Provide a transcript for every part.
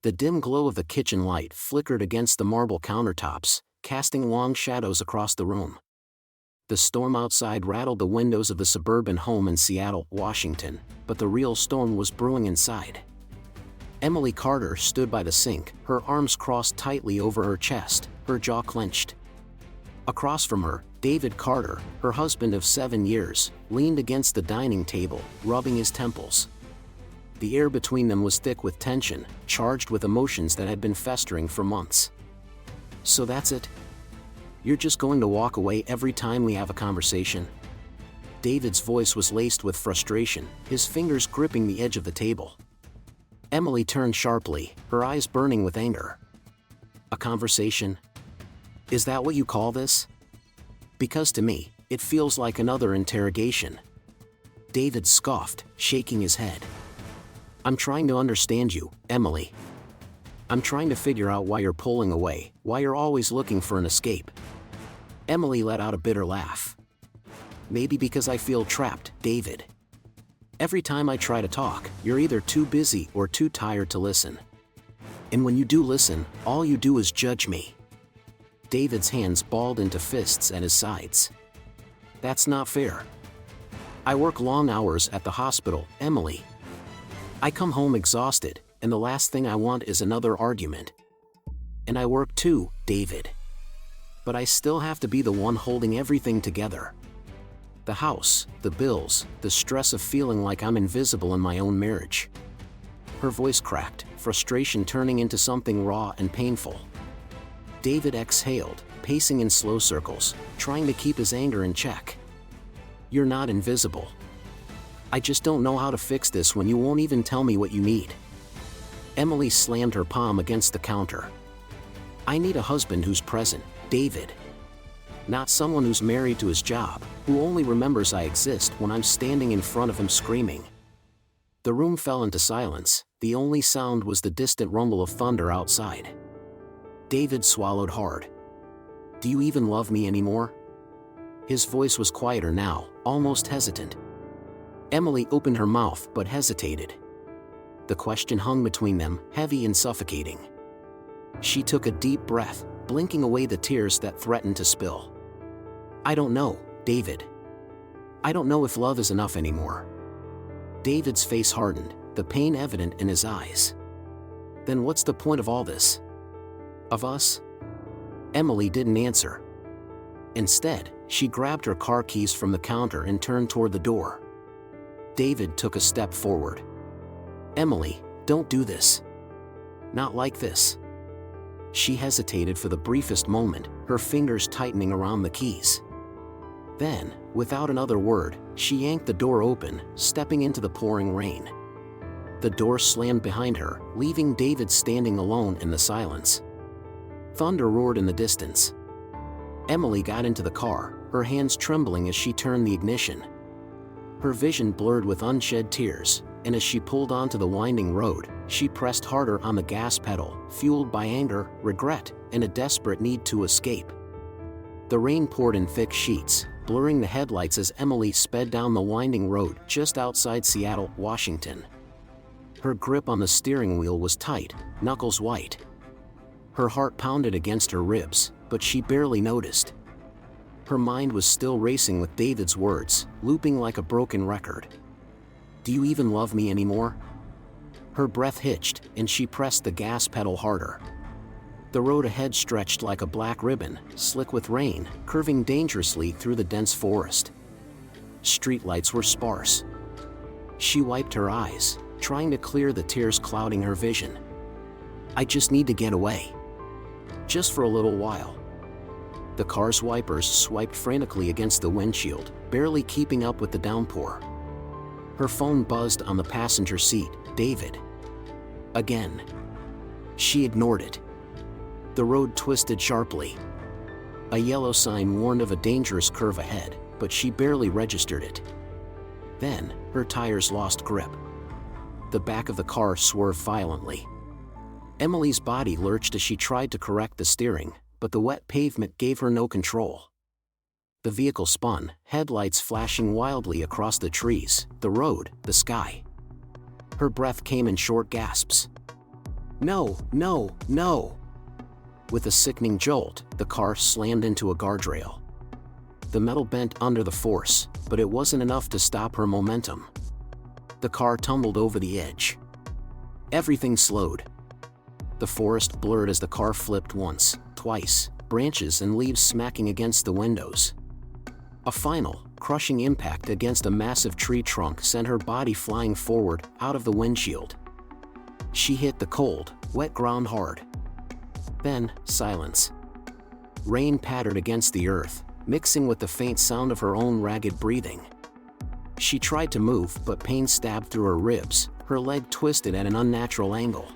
The dim glow of the kitchen light flickered against the marble countertops, casting long shadows across the room. The storm outside rattled the windows of the suburban home in Seattle, Washington, but the real storm was brewing inside. Emily Carter stood by the sink, her arms crossed tightly over her chest, her jaw clenched. Across from her, David Carter, her husband of 7 years, leaned against the dining table, rubbing his temples. The air between them was thick with tension, charged with emotions that had been festering for months. "So that's it? You're just going to walk away every time we have a conversation?" David's voice was laced with frustration, his fingers gripping the edge of the table. Emily turned sharply, her eyes burning with anger. "A conversation? Is that what you call this? Because to me, it feels like another interrogation." David scoffed, shaking his head. "I'm trying to understand you, Emily. I'm trying to figure out why you're pulling away, why you're always looking for an escape." Emily let out a bitter laugh. "Maybe because I feel trapped, David. Every time I try to talk, you're either too busy or too tired to listen. And when you do listen, all you do is judge me." David's hands balled into fists at his sides. "That's not fair. I work long hours at the hospital, Emily. I come home exhausted, and the last thing I want is another argument. And I work too, David. But I still have to be the one holding everything together. The house, the bills, the stress of feeling like I'm invisible in my own marriage." Her voice cracked, frustration turning into something raw and painful. David exhaled, pacing in slow circles, trying to keep his anger in check. "You're not invisible. I just don't know how to fix this when you won't even tell me what you need." Emily slammed her palm against the counter. "I need a husband who's present, David. Not someone who's married to his job, who only remembers I exist when I'm standing in front of him screaming." The room fell into silence, the only sound was the distant rumble of thunder outside. David swallowed hard. "Do you even love me anymore?" His voice was quieter now, almost hesitant. Emily opened her mouth but hesitated. The question hung between them, heavy and suffocating. She took a deep breath, blinking away the tears that threatened to spill. "I don't know, David. I don't know if love is enough anymore." David's face hardened, the pain evident in his eyes. "Then what's the point of all this? Of us?" Emily didn't answer. Instead, she grabbed her car keys from the counter and turned toward the door. David took a step forward. "Emily, don't do this. Not like this." She hesitated for the briefest moment, her fingers tightening around the keys. Then, without another word, she yanked the door open, stepping into the pouring rain. The door slammed behind her, leaving David standing alone in the silence. Thunder roared in the distance. Emily got into the car, her hands trembling as she turned the ignition. Her vision blurred with unshed tears, and as she pulled onto the winding road, she pressed harder on the gas pedal, fueled by anger, regret, and a desperate need to escape. The rain poured in thick sheets, blurring the headlights as Emily sped down the winding road just outside Seattle, Washington. Her grip on the steering wheel was tight, knuckles white. Her heart pounded against her ribs, but she barely noticed. Her mind was still racing with David's words, looping like a broken record. "Do you even love me anymore?" Her breath hitched, and she pressed the gas pedal harder. The road ahead stretched like a black ribbon, slick with rain, curving dangerously through the dense forest. Streetlights were sparse. She wiped her eyes, trying to clear the tears clouding her vision. "I just need to get away. Just for a little while." The car's wipers swiped frantically against the windshield, barely keeping up with the downpour. Her phone buzzed on the passenger seat. "David." Again. She ignored it. The road twisted sharply. A yellow sign warned of a dangerous curve ahead, but she barely registered it. Then, her tires lost grip. The back of the car swerved violently. Emily's body lurched as she tried to correct the steering, but the wet pavement gave her no control. The vehicle spun, headlights flashing wildly across the trees, the road, the sky. Her breath came in short gasps. No, no, no! With a sickening jolt, the car slammed into a guardrail. The metal bent under the force, but it wasn't enough to stop her momentum. The car tumbled over the edge. Everything slowed. The forest blurred as the car flipped once, twice, branches and leaves smacking against the windows. A final, crushing impact against a massive tree trunk sent her body flying forward, out of the windshield. She hit the cold, wet ground hard. Then, silence. Rain pattered against the earth, mixing with the faint sound of her own ragged breathing. She tried to move, but pain stabbed through her ribs, her leg twisted at an unnatural angle.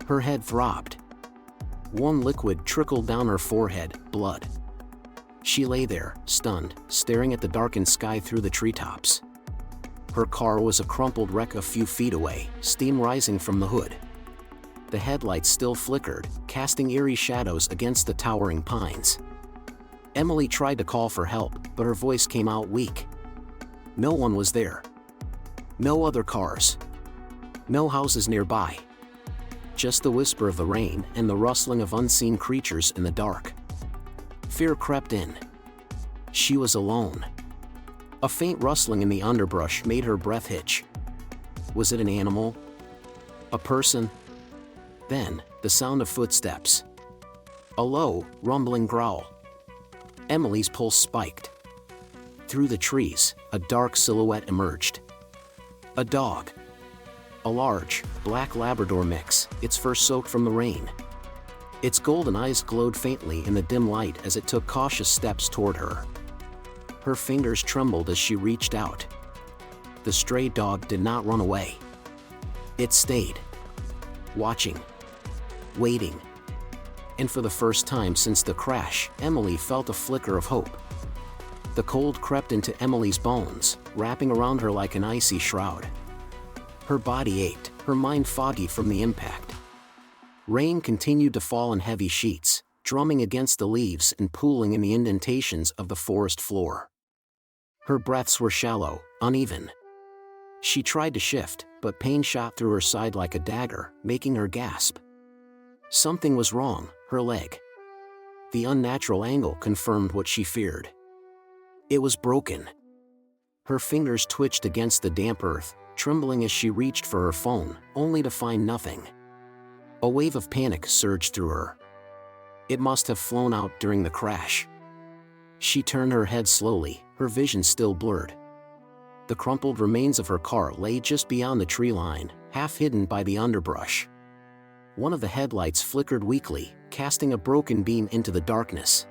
Her head throbbed. Warm liquid trickled down her forehead, blood. She lay there, stunned, staring at the darkened sky through the treetops. Her car was a crumpled wreck a few feet away, steam rising from the hood. The headlights still flickered, casting eerie shadows against the towering pines. Emily tried to call for help, but her voice came out weak. No one was there. No other cars. No houses nearby. Just the whisper of the rain and the rustling of unseen creatures in the dark. Fear crept in. She was alone. A faint rustling in the underbrush made her breath hitch. Was it an animal? A person? Then, the sound of footsteps. A low, rumbling growl. Emily's pulse spiked. Through the trees, a dark silhouette emerged. A dog. A large, black Labrador mix, its fur soaked from the rain. Its golden eyes glowed faintly in the dim light as it took cautious steps toward her. Her fingers trembled as she reached out. The stray dog did not run away. It stayed. Watching. Waiting. And for the first time since the crash, Emily felt a flicker of hope. The cold crept into Emily's bones, wrapping around her like an icy shroud. Her body ached, her mind foggy from the impact. Rain continued to fall in heavy sheets, drumming against the leaves and pooling in the indentations of the forest floor. Her breaths were shallow, uneven. She tried to shift, but pain shot through her side like a dagger, making her gasp. Something was wrong, her leg. The unnatural angle confirmed what she feared. It was broken. Her fingers twitched against the damp earth, trembling as she reached for her phone, only to find nothing. A wave of panic surged through her. It must have flown out during the crash. She turned her head slowly, her vision still blurred. The crumpled remains of her car lay just beyond the tree line, half hidden by the underbrush. One of the headlights flickered weakly, casting a broken beam into the darkness.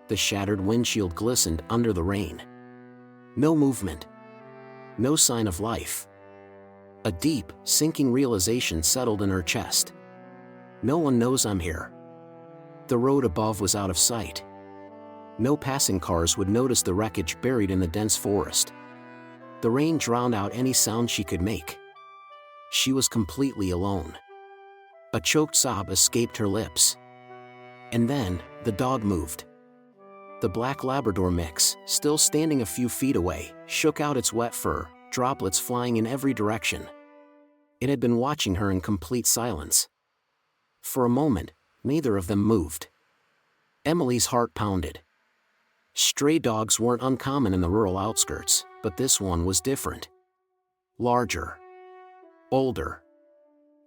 The shattered windshield glistened under the rain. No movement. No sign of life. A deep, sinking realization settled in her chest. No one knows I'm here. The road above was out of sight. No passing cars would notice the wreckage buried in the dense forest. The rain drowned out any sound she could make. She was completely alone. A choked sob escaped her lips. And then, the dog moved. The black Labrador mix, still standing a few feet away, shook out its wet fur, droplets flying in every direction. It had been watching her in complete silence. For a moment, neither of them moved. Emily's heart pounded. Stray dogs weren't uncommon in the rural outskirts, but this one was different. Larger. Older.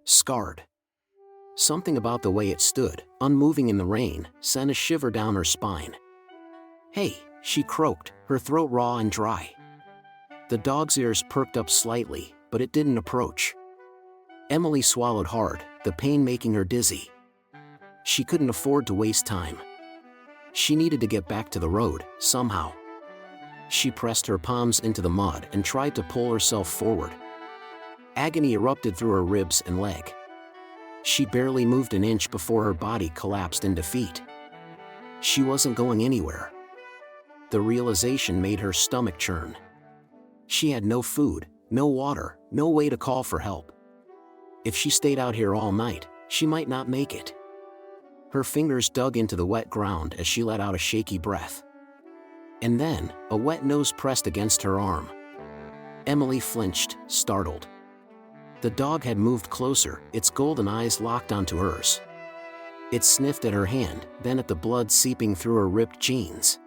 Scarred. Something about the way it stood, unmoving in the rain, sent a shiver down her spine. "Hey," she croaked, her throat raw and dry. The dog's ears perked up slightly, but it didn't approach. Emily swallowed hard, the pain making her dizzy. She couldn't afford to waste time. She needed to get back to the road, somehow. She pressed her palms into the mud and tried to pull herself forward. Agony erupted through her ribs and leg. She barely moved an inch before her body collapsed in defeat. She wasn't going anywhere. The realization made her stomach churn. She had no food, no water, no way to call for help. If she stayed out here all night, she might not make it. Her fingers dug into the wet ground as she let out a shaky breath. And then, a wet nose pressed against her arm. Emily flinched, startled. The dog had moved closer, its golden eyes locked onto hers. It sniffed at her hand, then at the blood seeping through her ripped jeans.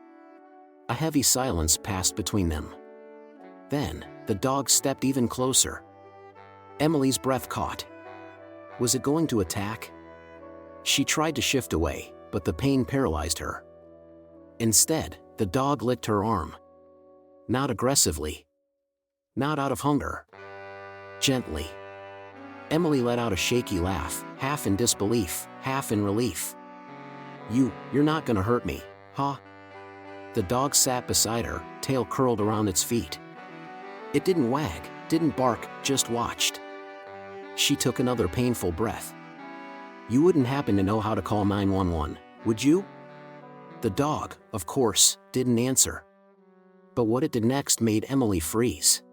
A heavy silence passed between them. Then, the dog stepped even closer. Emily's breath caught. Was it going to attack? She tried to shift away, but the pain paralyzed her. Instead, the dog licked her arm. Not aggressively. Not out of hunger. Gently. Emily let out a shaky laugh, half in disbelief, half in relief. You're not gonna hurt me, huh? The dog sat beside her, tail curled around its feet. It didn't wag, didn't bark, just watched. She took another painful breath. You wouldn't happen to know how to call 911, would you? The dog, of course, didn't answer. But what it did next made Emily freeze.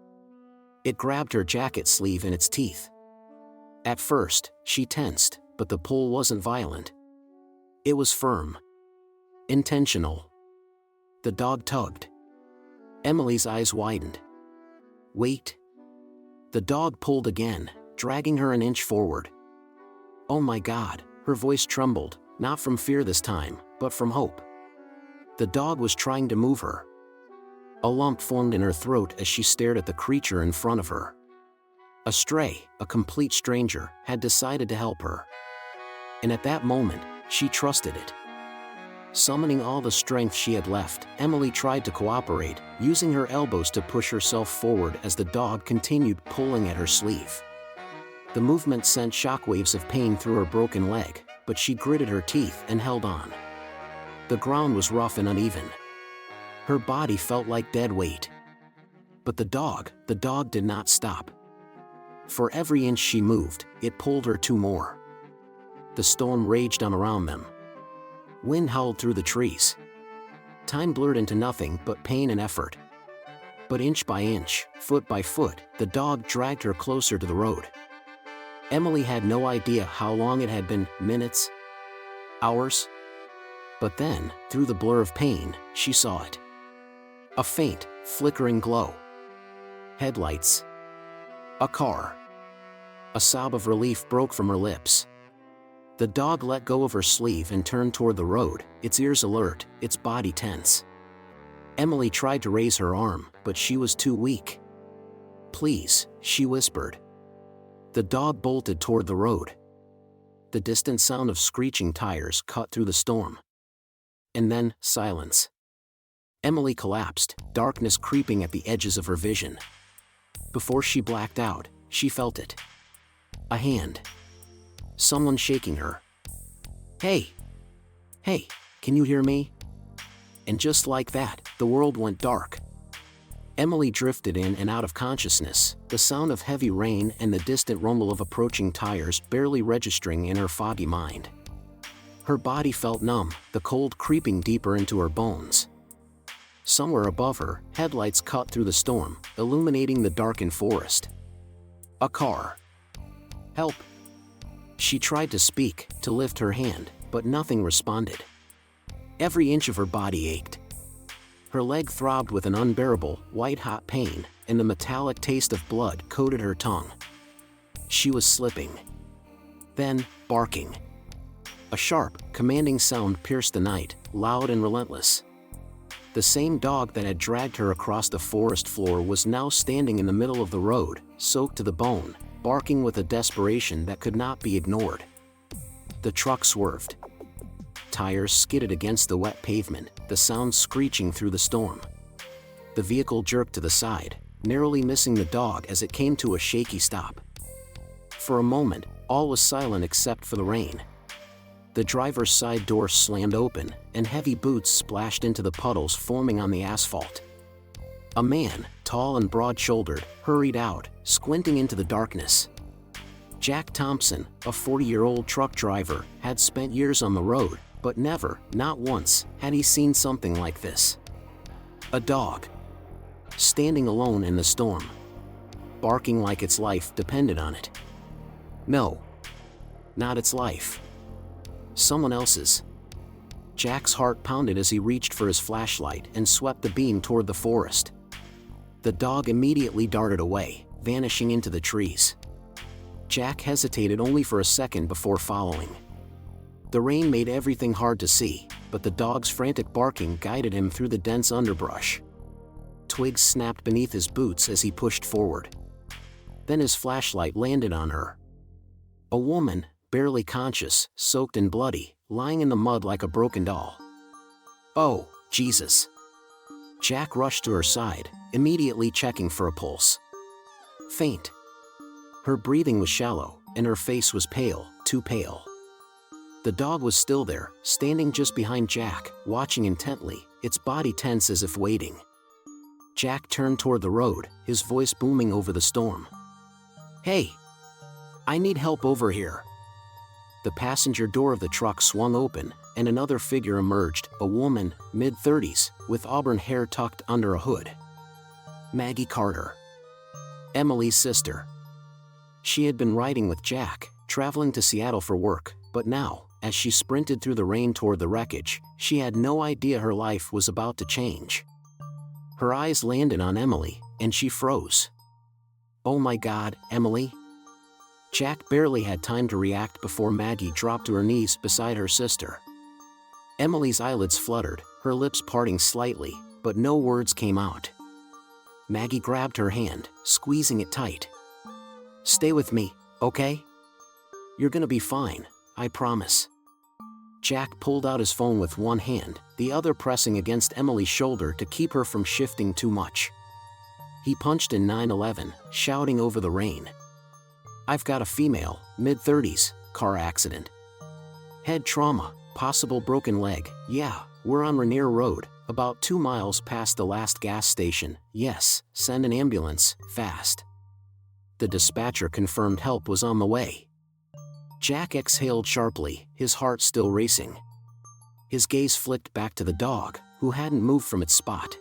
It grabbed her jacket sleeve in its teeth. At first, she tensed, but the pull wasn't violent. It was firm. Intentional. The dog tugged. Emily's eyes widened. Wait. The dog pulled again, dragging her an inch forward. Oh my God, her voice trembled, not from fear this time, but from hope. The dog was trying to move her. A lump formed in her throat as she stared at the creature in front of her. A stray, a complete stranger, had decided to help her. And at that moment, she trusted it. Summoning all the strength she had left, Emily tried to cooperate, using her elbows to push herself forward as the dog continued pulling at her sleeve. The movement sent shockwaves of pain through her broken leg, but she gritted her teeth and held on. The ground was rough and uneven. Her body felt like dead weight. But the dog did not stop. For every inch she moved, it pulled her two more. The storm raged on around them. Wind howled through the trees. Time blurred into nothing but pain and effort. But inch by inch, foot by foot, the dog dragged her closer to the road. Emily had no idea how long it had been, minutes, hours. But then, through the blur of pain, she saw it. A faint, flickering glow. Headlights. A car. A sob of relief broke from her lips. The dog let go of her sleeve and turned toward the road, its ears alert, its body tense. Emily tried to raise her arm, but she was too weak. Please, she whispered. The dog bolted toward the road. The distant sound of screeching tires cut through the storm. And then, silence. Emily collapsed, darkness creeping at the edges of her vision. Before she blacked out, she felt it. A hand. Someone shaking her. Hey! Hey, can you hear me? And just like that, the world went dark. Emily drifted in and out of consciousness, the sound of heavy rain and the distant rumble of approaching tires barely registering in her foggy mind. Her body felt numb, the cold creeping deeper into her bones. Somewhere above her, headlights cut through the storm, illuminating the darkened forest. A car. Help! She tried to speak, to lift her hand, but nothing responded. Every inch of her body ached. Her leg throbbed with an unbearable, white-hot pain, and the metallic taste of blood coated her tongue. She was slipping. Then, barking. A sharp, commanding sound pierced the night, loud and relentless. The same dog that had dragged her across the forest floor was now standing in the middle of the road, soaked to the bone, barking with a desperation that could not be ignored. The truck swerved. Tires skidded against the wet pavement, the sound screeching through the storm. The vehicle jerked to the side, narrowly missing the dog as it came to a shaky stop. For a moment, all was silent except for the rain. The driver's side door slammed open, and heavy boots splashed into the puddles forming on the asphalt. A man, tall and broad-shouldered, hurried out, squinting into the darkness. Jack Thompson, a 40-year-old truck driver, had spent years on the road, but never, not once, had he seen something like this. A dog. Standing alone in the storm. Barking like its life depended on it. No. Not its life. Someone else's. Jack's heart pounded as he reached for his flashlight and swept the beam toward the forest. The dog immediately darted away, vanishing into the trees. Jack hesitated only for a second before following. The rain made everything hard to see, but the dog's frantic barking guided him through the dense underbrush. Twigs snapped beneath his boots as he pushed forward. Then his flashlight landed on her. A woman, barely conscious, soaked and bloody, lying in the mud like a broken doll. "Oh, Jesus!" Jack rushed to her side, immediately checking for a pulse. Faint. Her breathing was shallow, and her face was pale, too pale. The dog was still there, standing just behind Jack, watching intently, its body tense as if waiting. Jack turned toward the road, his voice booming over the storm. "Hey! I need help over here." The passenger door of the truck swung open, and another figure emerged, a woman, mid-30s, with auburn hair tucked under a hood. Maggie Carter. Emily's sister. She had been riding with Jack, traveling to Seattle for work, but now, as she sprinted through the rain toward the wreckage, she had no idea her life was about to change. Her eyes landed on Emily, and she froze. "Oh my God, Emily?" Jack barely had time to react before Maggie dropped to her knees beside her sister. Emily's eyelids fluttered, her lips parting slightly, but no words came out. Maggie grabbed her hand, squeezing it tight. "Stay with me, okay? You're gonna be fine, I promise." Jack pulled out his phone with one hand, the other pressing against Emily's shoulder to keep her from shifting too much. He punched in 911, shouting over the rain. "I've got a female, mid-30s, car accident. Head trauma, possible broken leg, yeah, we're on Rainier Road, about 2 miles past the last gas station, yes, send an ambulance, fast." The dispatcher confirmed help was on the way. Jack exhaled sharply, his heart still racing. His gaze flicked back to the dog, who hadn't moved from its spot.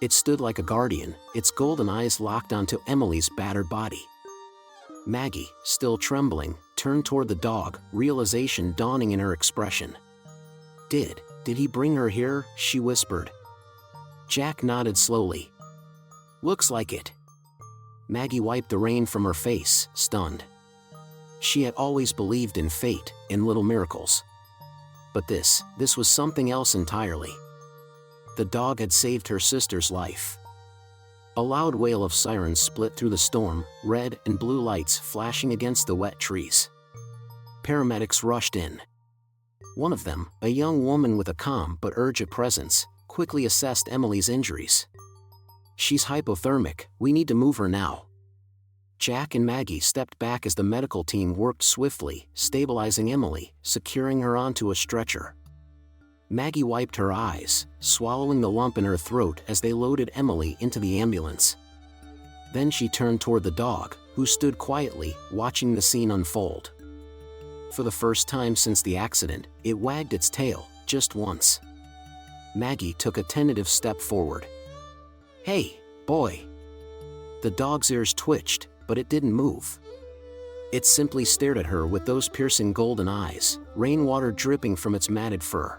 It stood like a guardian, its golden eyes locked onto Emily's battered body. Maggie, still trembling, turned toward the dog, realization dawning in her expression. Did he bring her here?" she whispered. Jack nodded slowly. "Looks like it." Maggie wiped the rain from her face, stunned. She had always believed in fate, in little miracles. But this was something else entirely. The dog had saved her sister's life. A loud wail of sirens split through the storm, red and blue lights flashing against the wet trees. Paramedics rushed in. One of them, a young woman with a calm but urgent presence, quickly assessed Emily's injuries. "She's hypothermic, we need to move her now." Jack and Maggie stepped back as the medical team worked swiftly, stabilizing Emily, securing her onto a stretcher. Maggie wiped her eyes, swallowing the lump in her throat as they loaded Emily into the ambulance. Then she turned toward the dog, who stood quietly, watching the scene unfold. For the first time since the accident, it wagged its tail, just once. Maggie took a tentative step forward. "Hey, boy." The dog's ears twitched, but it didn't move. It simply stared at her with those piercing golden eyes, rainwater dripping from its matted fur.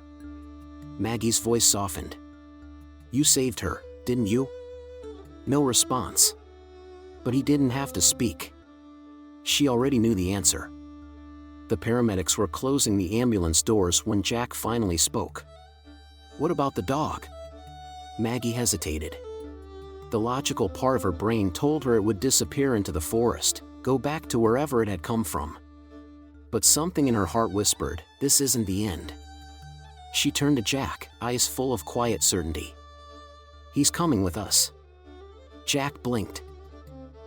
Maggie's voice softened. "You saved her, didn't you?" No response. But he didn't have to speak. She already knew the answer. The paramedics were closing the ambulance doors when Jack finally spoke. "What about the dog?" Maggie hesitated. The logical part of her brain told her it would disappear into the forest, go back to wherever it had come from. But something in her heart whispered, this isn't the end. She turned to Jack, eyes full of quiet certainty. "He's coming with us." Jack blinked.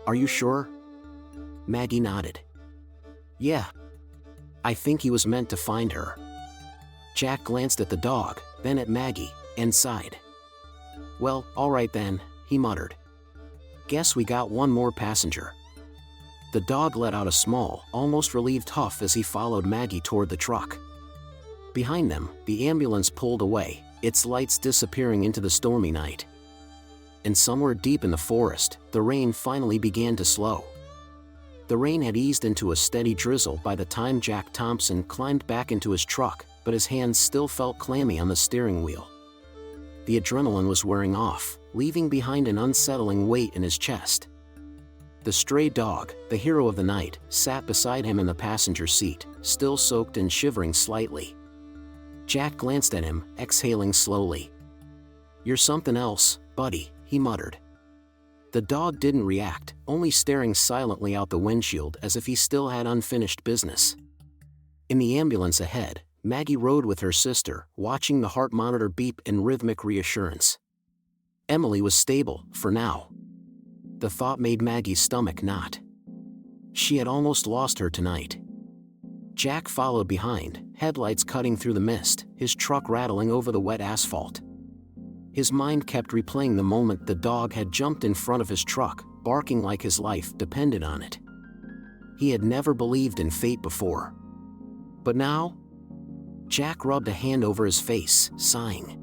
"Are you sure?" Maggie nodded. "Yeah. I think he was meant to find her." Jack glanced at the dog, then at Maggie, and sighed. "Well, all right then," he muttered. "Guess we got one more passenger." The dog let out a small, almost relieved huff as he followed Maggie toward the truck. Behind them, the ambulance pulled away, its lights disappearing into the stormy night. And somewhere deep in the forest, the rain finally began to slow. The rain had eased into a steady drizzle by the time Jack Thompson climbed back into his truck, but his hands still felt clammy on the steering wheel. The adrenaline was wearing off, leaving behind an unsettling weight in his chest. The stray dog, the hero of the night, sat beside him in the passenger seat, still soaked and shivering slightly. Jack glanced at him, exhaling slowly. "You're something else, buddy," he muttered. The dog didn't react, only staring silently out the windshield as if he still had unfinished business. In the ambulance ahead, Maggie rode with her sister, watching the heart monitor beep in rhythmic reassurance. Emily was stable, for now. The thought made Maggie's stomach knot. She had almost lost her tonight. Jack followed behind, headlights cutting through the mist, his truck rattling over the wet asphalt. His mind kept replaying the moment the dog had jumped in front of his truck, barking like his life depended on it. He had never believed in fate before. But now? Jack rubbed a hand over his face, sighing.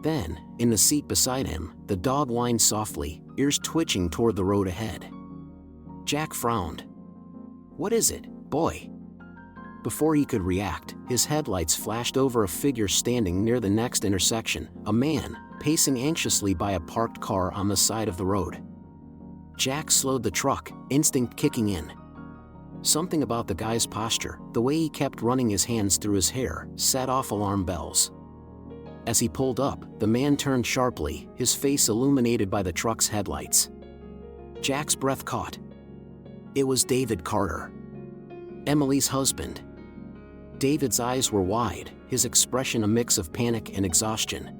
Then, in the seat beside him, the dog whined softly, ears twitching toward the road ahead. Jack frowned. "What is it, boy?" Before he could react, his headlights flashed over a figure standing near the next intersection, a man, pacing anxiously by a parked car on the side of the road. Jack slowed the truck, instinct kicking in. Something about the guy's posture, the way he kept running his hands through his hair, set off alarm bells. As he pulled up, the man turned sharply, his face illuminated by the truck's headlights. Jack's breath caught. It was David Carter, Emily's husband. David's eyes were wide, his expression a mix of panic and exhaustion.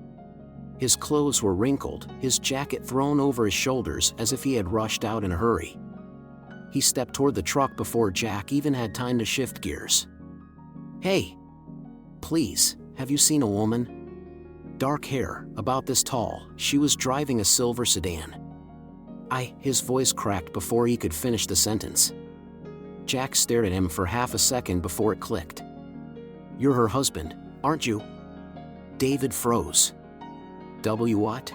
His clothes were wrinkled, his jacket thrown over his shoulders as if he had rushed out in a hurry. He stepped toward the truck before Jack even had time to shift gears. "Hey! Please, have you seen a woman? Dark hair, about this tall, she was driving a silver sedan." His voice cracked before he could finish the sentence. Jack stared at him for half a second before it clicked. "You're her husband, aren't you?" David froze. What?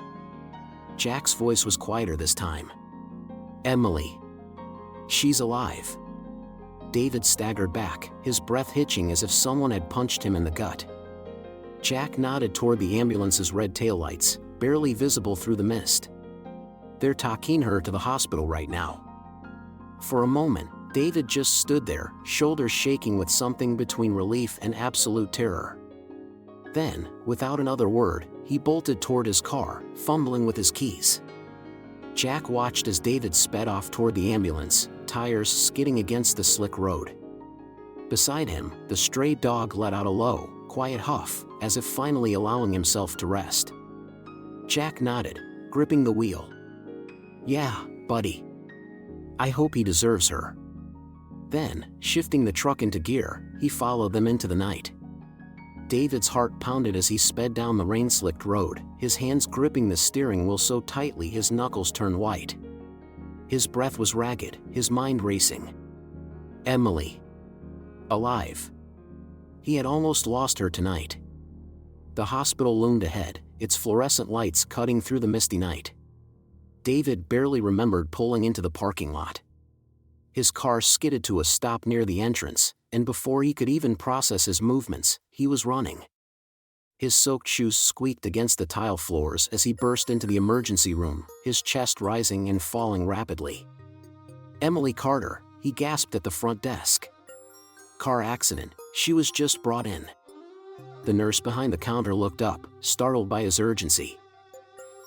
Jack's voice was quieter this time. "Emily. She's alive." David staggered back, his breath hitching as if someone had punched him in the gut. Jack nodded toward the ambulance's red taillights, barely visible through the mist. "They're taking her to the hospital right now." For a moment, David just stood there, shoulders shaking with something between relief and absolute terror. Then, without another word, he bolted toward his car, fumbling with his keys. Jack watched as David sped off toward the ambulance, tires skidding against the slick road. Beside him, the stray dog let out a low, quiet huff, as if finally allowing himself to rest. Jack nodded, gripping the wheel. "Yeah, buddy. I hope he deserves her." Then, shifting the truck into gear, he followed them into the night. David's heart pounded as he sped down the rain-slicked road, his hands gripping the steering wheel so tightly his knuckles turned white. His breath was ragged, his mind racing. Emily. Alive. He had almost lost her tonight. The hospital loomed ahead, its fluorescent lights cutting through the misty night. David barely remembered pulling into the parking lot. His car skidded to a stop near the entrance, and before he could even process his movements, he was running. His soaked shoes squeaked against the tile floors as he burst into the emergency room, his chest rising and falling rapidly. "Emily Carter," he gasped at the front desk. "Car accident, she was just brought in." The nurse behind the counter looked up, startled by his urgency.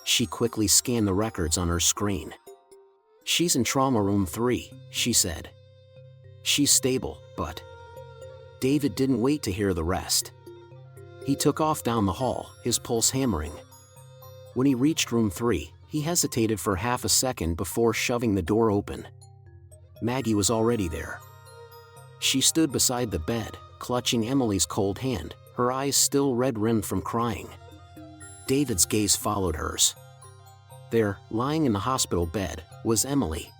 She quickly scanned the records on her screen. "She's in trauma room 3, she said. "She's stable, but..." David didn't wait to hear the rest. He took off down the hall, his pulse hammering. When he reached room 3, he hesitated for half a second before shoving the door open. Maggie was already there. She stood beside the bed, clutching Emily's cold hand, her eyes still red-rimmed from crying. David's gaze followed hers. There, lying in the hospital bed, was Emily.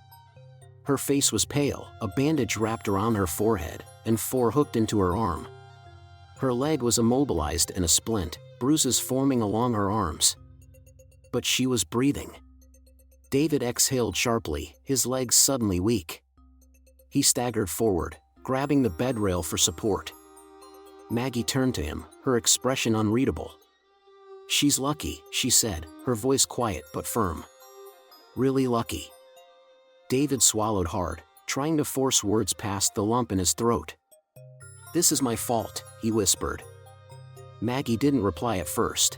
Her face was pale, a bandage wrapped around her forehead, and 4 hooked into her arm. Her leg was immobilized in a splint, bruises forming along her arms. But she was breathing. David exhaled sharply, his legs suddenly weak. He staggered forward, grabbing the bed rail for support. Maggie turned to him, her expression unreadable. "She's lucky," she said, her voice quiet but firm. "Really lucky." David swallowed hard, trying to force words past the lump in his throat. "This is my fault," he whispered. Maggie didn't reply at first.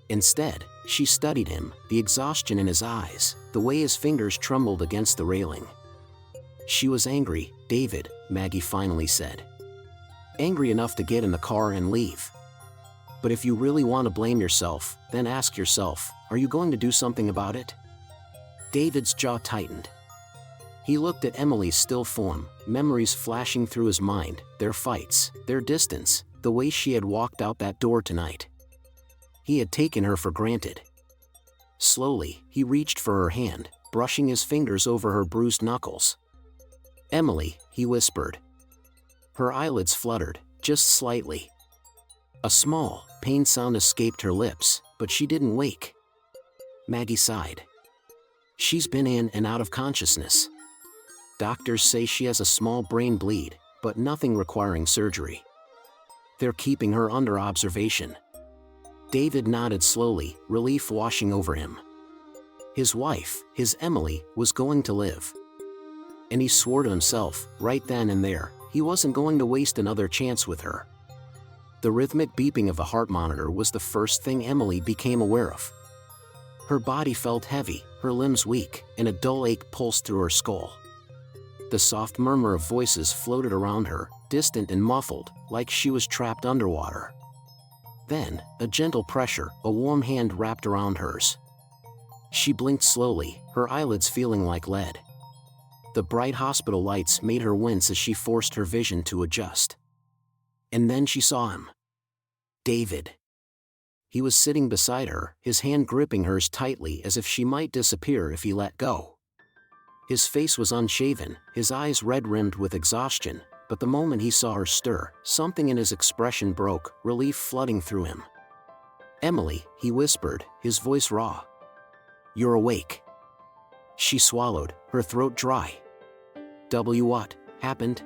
Instead, she studied him, the exhaustion in his eyes, the way his fingers trembled against the railing. "She was angry, David," Maggie finally said. "Angry enough to get in the car and leave. But if you really want to blame yourself, then ask yourself, are you going to do something about it?" David's jaw tightened. He looked at Emily's still form, memories flashing through his mind, their fights, their distance, the way she had walked out that door tonight. He had taken her for granted. Slowly, he reached for her hand, brushing his fingers over her bruised knuckles. "Emily," he whispered. Her eyelids fluttered, just slightly. A small, pained sound escaped her lips, but she didn't wake. Maggie sighed. "She's been in and out of consciousness. Doctors say she has a small brain bleed, but nothing requiring surgery. They're keeping her under observation." David nodded slowly, relief washing over him. His wife, his Emily, was going to live. And he swore to himself, right then and there, he wasn't going to waste another chance with her. The rhythmic beeping of the heart monitor was the first thing Emily became aware of. Her body felt heavy, her limbs weak, and a dull ache pulsed through her skull. The soft murmur of voices floated around her, distant and muffled, like she was trapped underwater. Then, a gentle pressure, a warm hand wrapped around hers. She blinked slowly, her eyelids feeling like lead. The bright hospital lights made her wince as she forced her vision to adjust. And then she saw him. David. He was sitting beside her, his hand gripping hers tightly as if she might disappear if he let go. His face was unshaven, his eyes red-rimmed with exhaustion, but the moment he saw her stir, something in his expression broke, relief flooding through him. "Emily," he whispered, his voice raw. "You're awake." She swallowed, her throat dry. What happened?"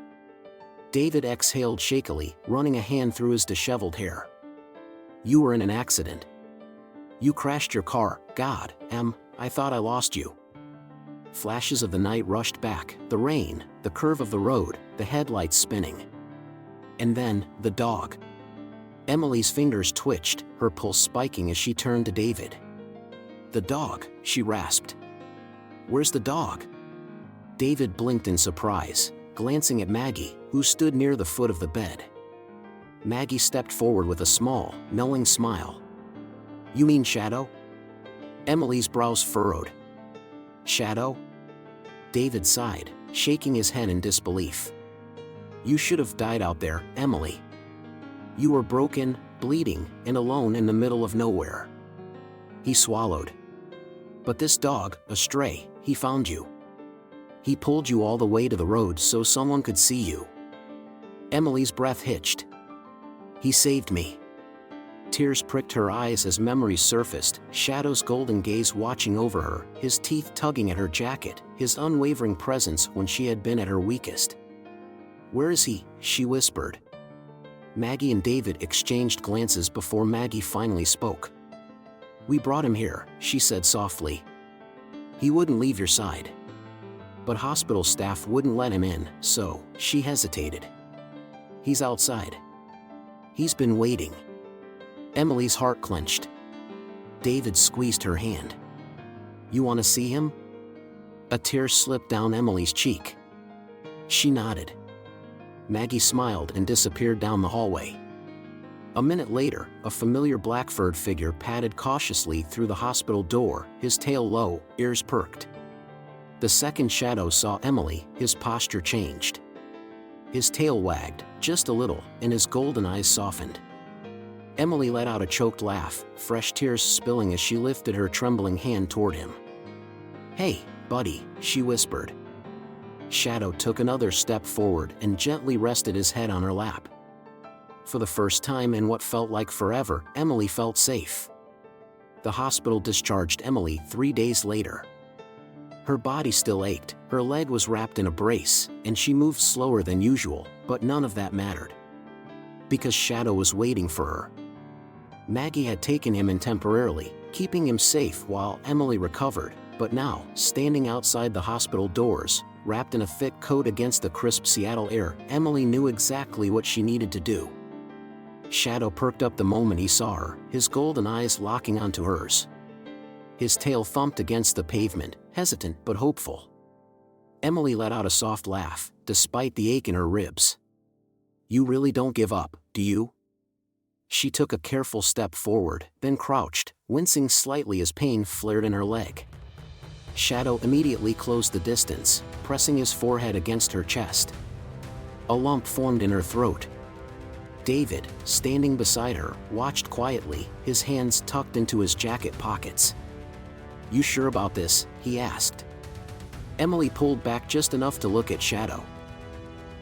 David exhaled shakily, running a hand through his disheveled hair. "You were in an accident. You crashed your car. God, I thought I lost you." Flashes of the night rushed back, the rain, the curve of the road, the headlights spinning. And then, the dog. Emily's fingers twitched, her pulse spiking as she turned to David. "The dog," she rasped. "Where's the dog?" David blinked in surprise, glancing at Maggie, who stood near the foot of the bed. Maggie stepped forward with a small, knowing smile. "You mean Shadow?" Emily's brows furrowed. "Shadow?" David sighed, shaking his head in disbelief. "You should have died out there, Emily. You were broken, bleeding, and alone in the middle of nowhere." He swallowed. "But this dog, a stray, he found you. He pulled you all the way to the road so someone could see you." Emily's breath hitched. "He saved me." Tears pricked her eyes as memories surfaced, Shadow's golden gaze watching over her, his teeth tugging at her jacket, his unwavering presence when she had been at her weakest. "Where is he?" she whispered. Maggie and David exchanged glances before Maggie finally spoke. "We brought him here," she said softly. "He wouldn't leave your side. But hospital staff wouldn't let him in, so," she hesitated. "He's outside. He's been waiting." Emily's heart clenched. David squeezed her hand. "You want to see him?" A tear slipped down Emily's cheek. She nodded. Maggie smiled and disappeared down the hallway. A minute later, a familiar black-furred figure padded cautiously through the hospital door, his tail low, ears perked. The second Shadow saw Emily, his posture changed. His tail wagged, just a little, and his golden eyes softened. Emily let out a choked laugh, fresh tears spilling as she lifted her trembling hand toward him. "Hey, buddy," she whispered. Shadow took another step forward and gently rested his head on her lap. For the first time in what felt like forever, Emily felt safe. The hospital discharged Emily 3 days later. Her body still ached, her leg was wrapped in a brace, and she moved slower than usual, but none of that mattered. Because Shadow was waiting for her. Maggie had taken him in temporarily, keeping him safe while Emily recovered, But now, standing outside the hospital doors, wrapped in a thick coat against the crisp Seattle air, Emily knew exactly what she needed to do. Shadow perked up the moment he saw her, his golden eyes locking onto hers. His tail thumped against the pavement, hesitant but hopeful. Emily let out a soft laugh, despite the ache in her ribs. "You really don't give up, do you?" She took a careful step forward, then crouched, wincing slightly as pain flared in her leg. Shadow immediately closed the distance, pressing his forehead against her chest. A lump formed in her throat. David, standing beside her, watched quietly, his hands tucked into his jacket pockets. "You sure about this?" he asked. Emily pulled back just enough to look at Shadow.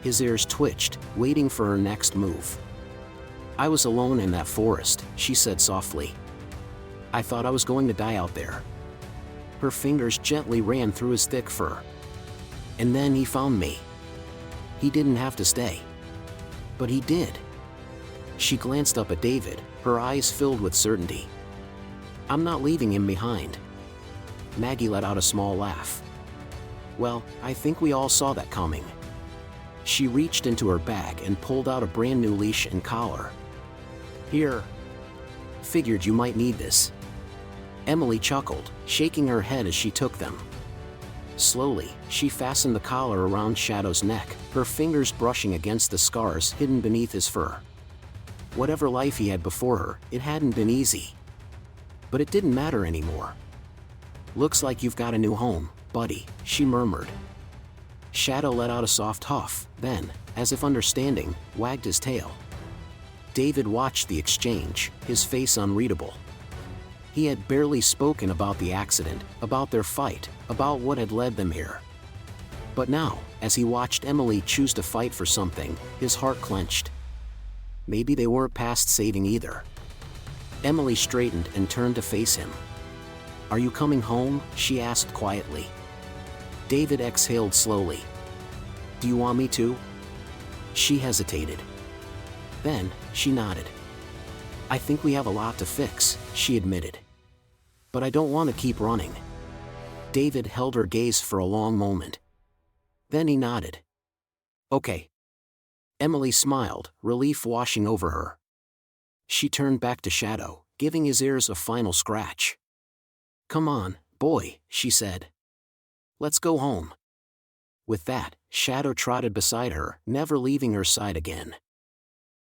His ears twitched, waiting for her next move. "I was alone in that forest," she said softly. "I thought I was going to die out there." Her fingers gently ran through his thick fur. "And then he found me. He didn't have to stay. But he did." She glanced up at David, her eyes filled with certainty. "I'm not leaving him behind." Maggie let out a small laugh. "Well, I think we all saw that coming." She reached into her bag and pulled out a brand new leash and collar. "Here. Figured you might need this." Emily chuckled, shaking her head as she took them. Slowly, she fastened the collar around Shadow's neck, her fingers brushing against the scars hidden beneath his fur. Whatever life he had before her, it hadn't been easy. But it didn't matter anymore. "Looks like you've got a new home, buddy," she murmured. Shadow let out a soft huff, then, as if understanding, wagged his tail. David watched the exchange, his face unreadable. He had barely spoken about the accident, about their fight, about what had led them here. But now, as he watched Emily choose to fight for something, his heart clenched. Maybe they weren't past saving either. Emily straightened and turned to face him. "Are you coming home?" she asked quietly. David exhaled slowly. "Do you want me to?" She hesitated. Then, she nodded. "I think we have a lot to fix," she admitted. "But I don't want to keep running." David held her gaze for a long moment. Then he nodded. "Okay." Emily smiled, relief washing over her. She turned back to Shadow, giving his ears a final scratch. "Come on, boy," she said. "Let's go home." With that, Shadow trotted beside her, never leaving her side again.